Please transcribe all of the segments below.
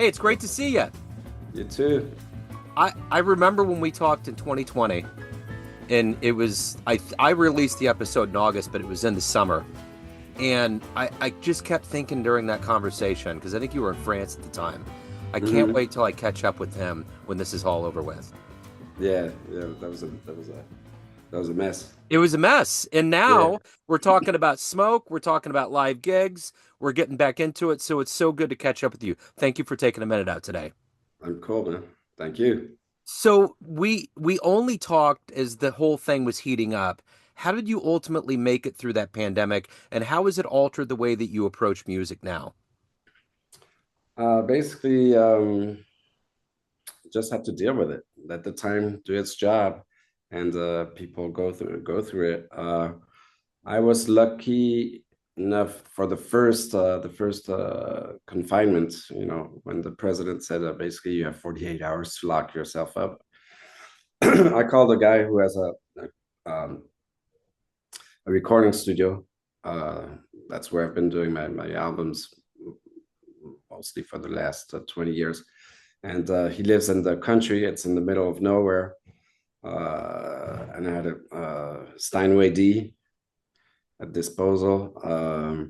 Hey, it's great to see you. You too. I remember when we talked in 2020, and it was I released the episode in August, but it was in the summer, and I just kept thinking during that conversation because I think you were in France at the time. I can't hmm wait till I catch up with him when this is all over with. Yeah. That was a mess. It was a mess, and Yeah, now we're talking about smoke. We're talking about live gigs. We're getting back into it, so it's so good to catch up with you. Thank you for taking a minute out today. I'm cool, man. Thank you. So we only talked as the whole thing was heating up. How did you ultimately make it through that pandemic, and how has it altered the way that you approach music now? Basically, just have to deal with it. Let the time do its job, and people go through it. I was lucky enough for the first confinement. You know, when the president said basically you have 48 hours to lock yourself up. I called a guy who has um, a recording studio. Uh, that's where I've been doing my albums mostly for the last 20 years. And he lives in the country. It's in the middle of nowhere. And I had a Steinway D at disposal.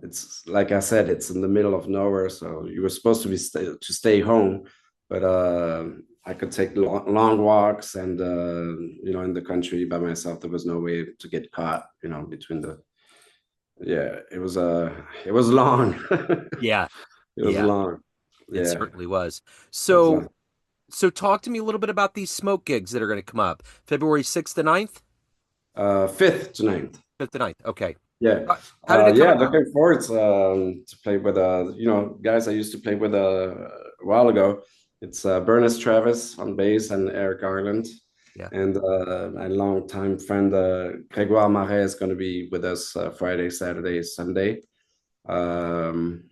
It's like I said, it's in the middle of nowhere. So you were supposed to to stay home, but I could take long walks, and in the country by myself, there was no way to get caught. Between the yeah, it was long. Yeah, It was yeah, long. it Yeah, certainly was. it was So so talk to me a little bit about these smoke gigs that are going to come up. February 6th to 9th? 5th to 9th. 5th to 9th. Okay. Yeah, How did it come yeah. about? Looking forward to play with guys I used to play with a while ago. It's Bernice Travis on bass and Eric Ireland, Yeah. and my longtime friend Grégoire Marais is going to be with us Friday, Saturday, Sunday. Um,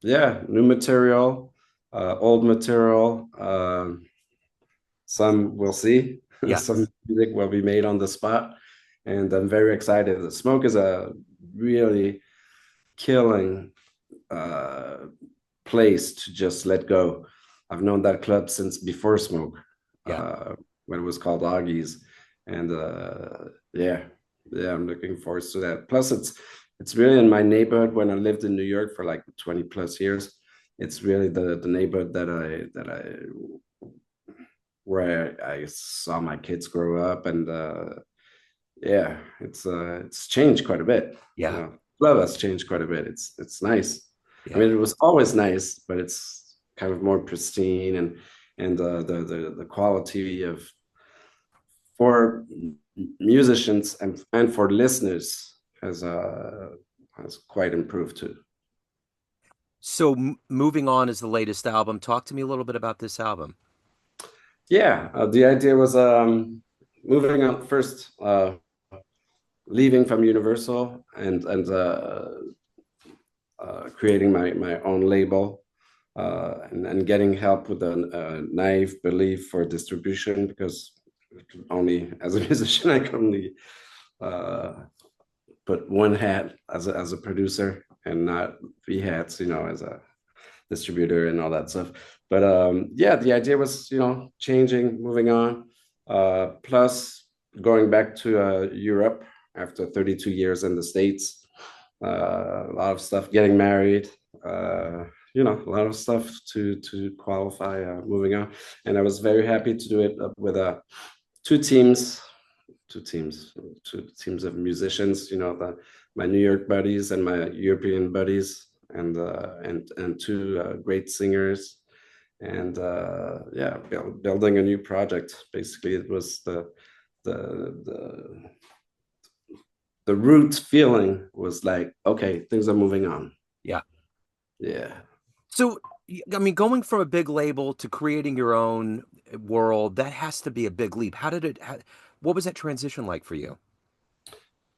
yeah, new material, old material. Some we'll see. Some Yes. music will be made on the spot, and I'm very excited. The Smoke is a really killing uh, place to just let go. I've known that club since before Smoke, Yeah. uh, when it was called Augie's, and yeah, I'm looking forward to that. Plus, it's really in my neighborhood. When I lived in New York for like 20 plus years, it's really the neighborhood that I where I saw my kids grow up, and yeah, it's changed quite a bit. You Yeah. know, club has changed quite a bit. It's nice. I Yeah. mean, it was always nice, but it's kind of more pristine, and the quality of for musicians and for listeners has quite improved too. So moving on is the latest album. Talk to me a little bit about this album. Yeah, the idea was moving on first, leaving from Universal and creating my own label, and getting help with a naive belief for distribution, because only as a musician I can only uh, put one hat as a producer and not three hats, as a distributor and all that stuff. But yeah, the idea was, changing, moving on. Plus, going back to Europe after 32 years in the States, a lot of stuff, getting married, a lot of stuff to qualify moving on. And I was very happy to do it with two teams, two teams, two teams of musicians. My New York buddies and my European buddies, and two great singers, and yeah, building a new project. Basically, it was the the root feeling was like, okay, things are moving on. Yeah. Yeah. So, I mean, going from a big label to creating your own world, that has to be a big leap. What was that transition like for you?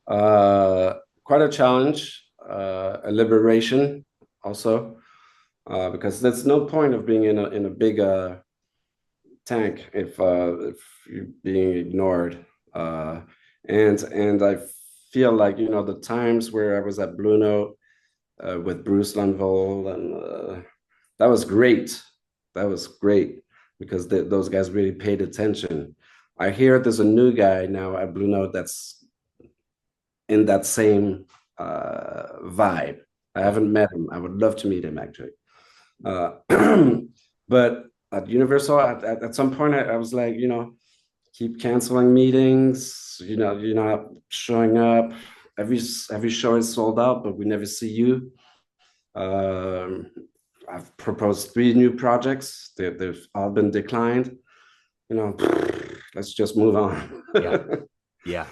uh Quite a challenge, a liberation also, because there's no point of being in a big tank if you're being ignored. And I feel like, the times where I was at Blue Note with Bruce Lanville and that was great. That was great because those guys really paid attention. I hear there's a new guy now at Blue Note that's in that same vibe. I Yeah. haven't met him. I would love to meet him actually. Uh, but at Universal, at some point, I was like, keep canceling meetings. You're not showing up. Every show is sold out, but we never see you. Um, I've proposed 3 new projects. They've all been declined. You know, let's just move on. Yeah. Yeah.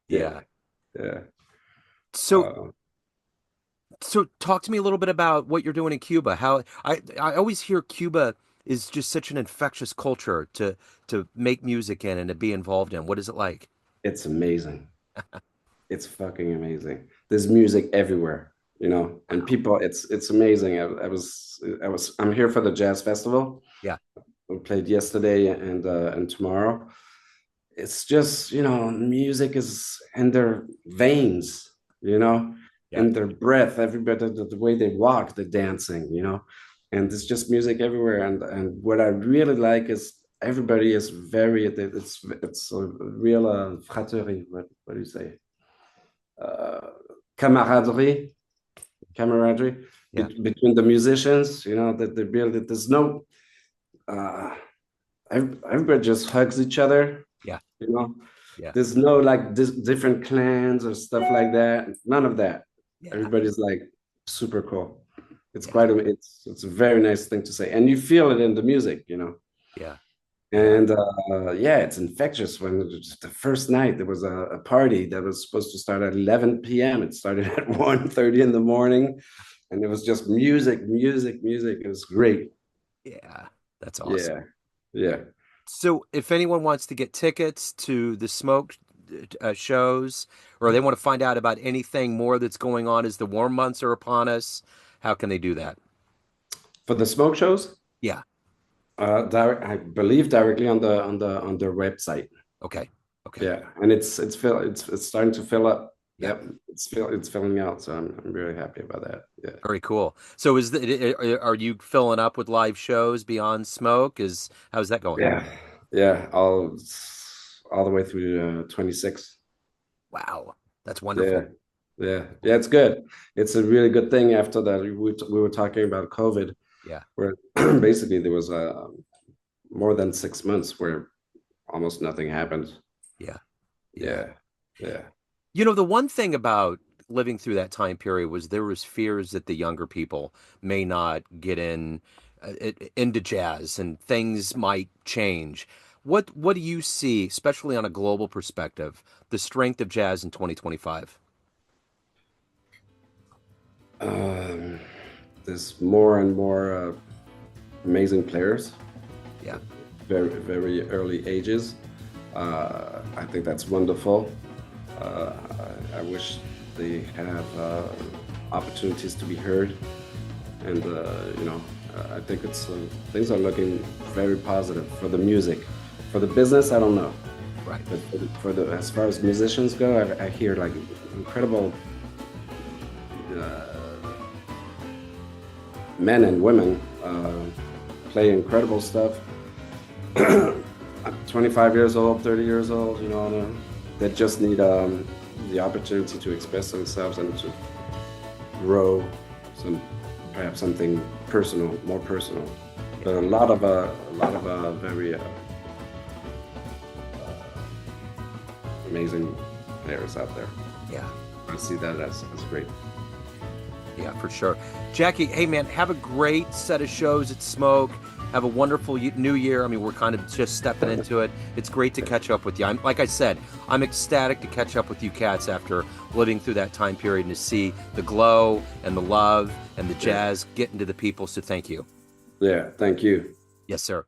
Yeah, Yeah. yeah. So Uh, so talk to me a little bit about what you're doing in Cuba. How I always hear Cuba is just such an infectious culture to make music in and to be involved in. What is it like? it's amazing. It's fucking amazing. There's music everywhere, and Wow. people. It's amazing. I'm here for the jazz festival. Yeah. We played yesterday and tomorrow. It's just music is in their veins, Yeah. in their breath. Everybody, the way they walk, the dancing, and it's just music everywhere. And what I really like is everybody is very. It's a real fraternity. What do you say? uh, camaraderie, camaraderie Yeah. between the musicians. That they build it. There's no. Uh, everybody just hugs each other. Yeah. You know, Yeah. there's no like different clans or stuff like that. None of that. Yeah. Everybody's like super cool. It's Yeah. quite a it's a very nice thing to say, and you feel it in the music. Yeah. Yeah. And yeah, it's infectious. When the first night there was a party that was supposed to start at 11 p.m. It started at 1:30 in the morning, and it was just music, music, music. It was great. Yeah. That's awesome. Yeah, yeah. So if anyone wants to get tickets to the Smoke shows, or they want to find out about anything more that's going on as the warm months are upon us, how can they do that? For the smoke shows, Yeah. I believe directly on their website. Okay. Okay. Yeah, and it's starting to fill up. Yeah. Yep, it's filling out. So I'm really happy about that. Yeah. Very cool. So are you filling up with live shows beyond Smoke? How's that going? Yeah, yeah, all the way through 26. Wow. That's wonderful. Yeah, yeah, yeah. It's good. It's a really good thing. After that, we were talking about COVID, Yeah. where basically there was more than 6 months where almost nothing happened. Yeah. Yeah. Yeah, yeah, The one thing about living through that time period was there was fears that the younger people may not get into jazz and things might change. What do you see, especially on a global perspective, the strength of jazz in 2025? um, there's more and more amazing players, Yeah. very very early ages. I think that's wonderful. Uh, I wish they have opportunities to be heard, and I think it's things are looking very positive for the music. For the business, I don't know, Right. but for the as far as musicians go, I hear like incredible uh, men and women play incredible stuff. I'm 25 years old, 30 years old, that just need the opportunity to express themselves and to grow perhaps something personal, more personal. But a lot of very amazing players out there. Yeah. I see that as great. Yeah, for sure. Jacky, hey man, have a great set of shows at Smoke. Have a wonderful new year. I mean, we're kind of just stepping into it. It's great to catch up with you. Like I said, I'm ecstatic to catch up with you cats after living through that time period and to see the glow and the love and the jazz get into the people. So thank you. Yeah, thank you. Yes, sir.